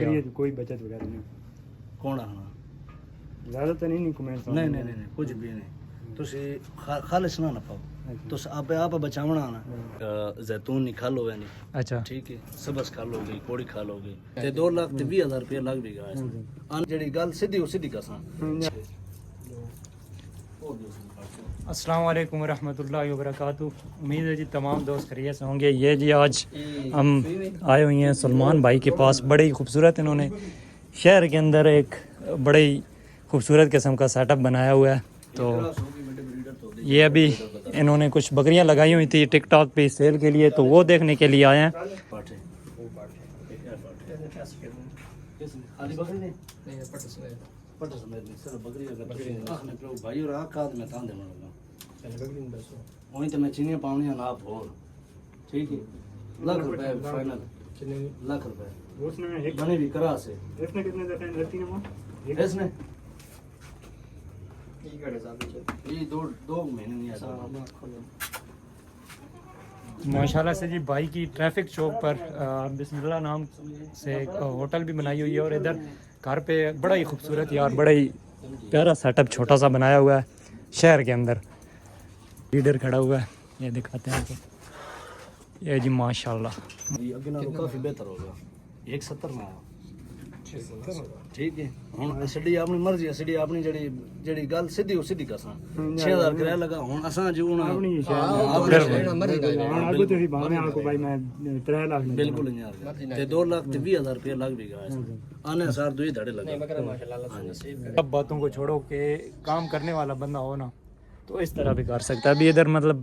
بکری ہے کوئی بچت وغیرہ نہیں کون آنا زیادہ تو نہیں کمنٹ نہیں کچھ بھی نہیں تسی خالص نہ پاؤ تس آپ بچاونا آنا زیتون نہیں کھا لو نہیں اچھا ٹھیک ہے سبز کھا لو گی کوڑی کھا لو گی تے 2,20,000 روپیہ لگ بھی گیا ان جڑی گل سیدھی کساں السلام علیکم ورحمۃ اللہ وبرکاتہ. امید ہے جی تمام دوست خیریت سے ہوں گے. یہ جی آج ہم آئے ہوئے ہیں سلمان بھائی کے پاس. بڑے ہی خوبصورت انہوں نے شہر کے اندر ایک بڑے ہی خوبصورت قسم کا سیٹ اپ بنایا ہوا ہے. تو یہ ابھی انہوں نے کچھ بکریاں لگائی ہوئی تھی ٹک ٹاک پہ سیل کے لیے, تو وہ دیکھنے کے لیے آئے ہیں. وہیں تو میں چینیاں پاؤنی ہیں آپ ہو ٹھیک ہے لاکھ روپے فائنل لاکھ روپے بنے بھی کرا سے اس نے یہ 2 مہینے نہیں آتا. ماشاءاللہ سے جی بھائی کی ٹریفک چوک پر بسم اللہ نام سے ایک ہوٹل بھی بنائی ہوئی ہے, اور ادھر گھر پہ بڑا ہی خوبصورت یار بڑا ہی پیارا سیٹ اپ چھوٹا سا بنایا ہوا ہے شہر کے اندر. لیڈر کھڑا ہوا ہے, یہ دکھاتے ہیں آپ کو. یہ جی ماشاءاللہ کافی بہتر ہوگا 170 میں آیا ٹھیک ہے. ہوں سڈی اپنی مرضی ہے سڈی اپنی جڑی گل سیدھی کساں 6,000 کرایہ لگا ہوں اساں جو بالکل تے 2,20,000 روپیہ لگ بھی گیا آنے سار 2 دھڑے لگے. اب باتوں کو چھوڑو کہ کام کرنے والا بندہ ہو نا تو اس طرح بھی کر سکتا ہے. ابھی ادھر مطلب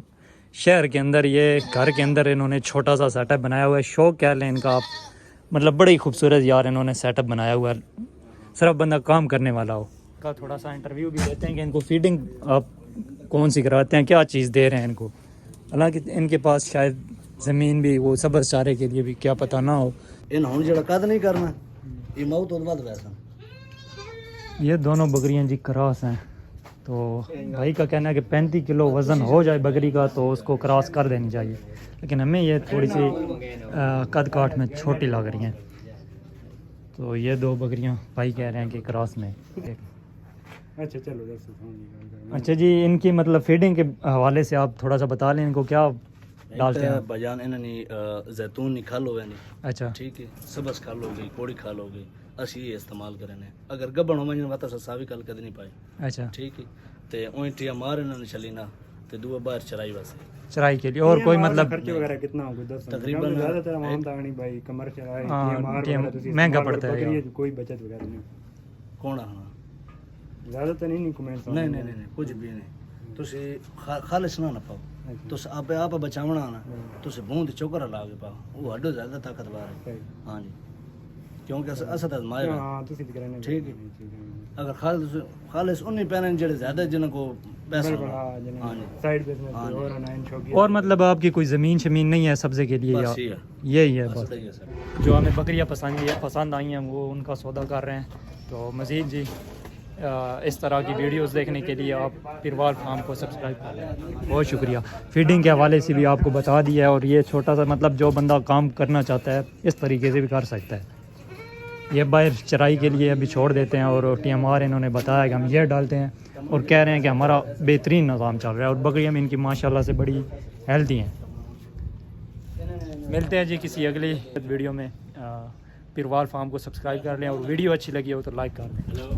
شہر کے اندر یہ گھر کے اندر انہوں نے چھوٹا سا سیٹ اپ بنایا ہوا ہے. شوق کہہ لیں ان کا آپ, مطلب بڑی خوبصورت یار انہوں نے سیٹ اپ بنایا ہوا ہے. صرف بندہ کام کرنے والا ہو. کا تھوڑا سا انٹرویو بھی دیتے ہیں کہ ان کو فیڈنگ آپ کون سی کراتے ہیں, کیا چیز دے رہے ہیں ان کو. حالانکہ ان کے پاس شاید زمین بھی وہ سبز چارے کے لیے بھی کیا پتہ نہ ہو. ان ہن جڑا قد نہیں کرنا یہ موت ود ود ویسا. یہ دونوں بکریاں جی کراس ہیں, تو بھائی کا کہنا ہے کہ 35 کلو وزن ہو جائے بکری کا تو اس کو کراس کر دینی چاہیے, لیکن ہمیں یہ تھوڑی سی قد کاٹ میں چھوٹی لگ رہی ہیں. تو یہ 2 بکریاں بھائی کہہ رہے ہیں کہ کراس میں. اچھا چلو اچھا جی, ان کی مطلب فیڈنگ کے حوالے سے آپ تھوڑا سا بتا لیں ان کو کیا ڈالتے ہیں. بجان انہوں نے زیتون نہیں کھا لو نہیں اچھا ٹھیک ہے سبز کھا لو گی کوڑی کھا لو گی اسی یہ استعمال کریں. اگر گبن ہو میں وقت ساوی کل کد نہیں پائے اچھا ٹھیک ہے تے اونٹ یا مار انہوں نے چلی نا تے دو باہر چرائی واسطے چرائی کے لیے. اور کوئی مطلب خرچے وغیرہ کتنا ہوگا تقریباً زیادہ تر عوام تانی بھائی کمر چرائے مہنگا پڑتا ہے کوئی بچت وغیرہ نہیں کون آنا زیادہ تو نہیں کمنٹ نہیں کچھ بھی نہیں تسی خالص نہ پاؤ تس آپ بچاونا آنا تسی بوند چوکر لا کے پاؤ وہ ہڈو زیادہ طاقتور ہے. ہاں جی کیونکہ اسد آزمایا ٹھیک ہے. اگر خالص انہیں پہنے جڑے زیادہ جنہوں کو پیسہ اور مطلب آپ کی کوئی زمین شمین نہیں ہے سبزے کے لیے, یہی ہے بس. جو ہمیں بکریاں پسند آئی ہیں وہ ان کا سودا کر رہے ہیں. تو مزید جی اس طرح کی ویڈیوز دیکھنے کے لیے آپ پیروال فارم کو سبسکرائب کر لیں. بہت شکریہ. فیڈنگ کے حوالے سے بھی آپ کو بتا دیا ہے, اور یہ چھوٹا سا مطلب جو بندہ کام کرنا چاہتا ہے اس طریقے سے بھی کر سکتا ہے. یہ باہر چرائی کے لیے ابھی چھوڑ دیتے ہیں, اور TMR انہوں نے بتایا کہ ہم یہ ڈالتے ہیں, اور کہہ رہے ہیں کہ ہمارا بہترین نظام چل رہا ہے, اور بکریاں ان کی ماشاءاللہ سے بڑی ہیلتھی ہیں. ملتے ہیں جی کسی اگلی ویڈیو میں. پیروال فارم کو سبسکرائب کر لیں, اور ویڈیو اچھی لگی ہو تو لائک کر دیں.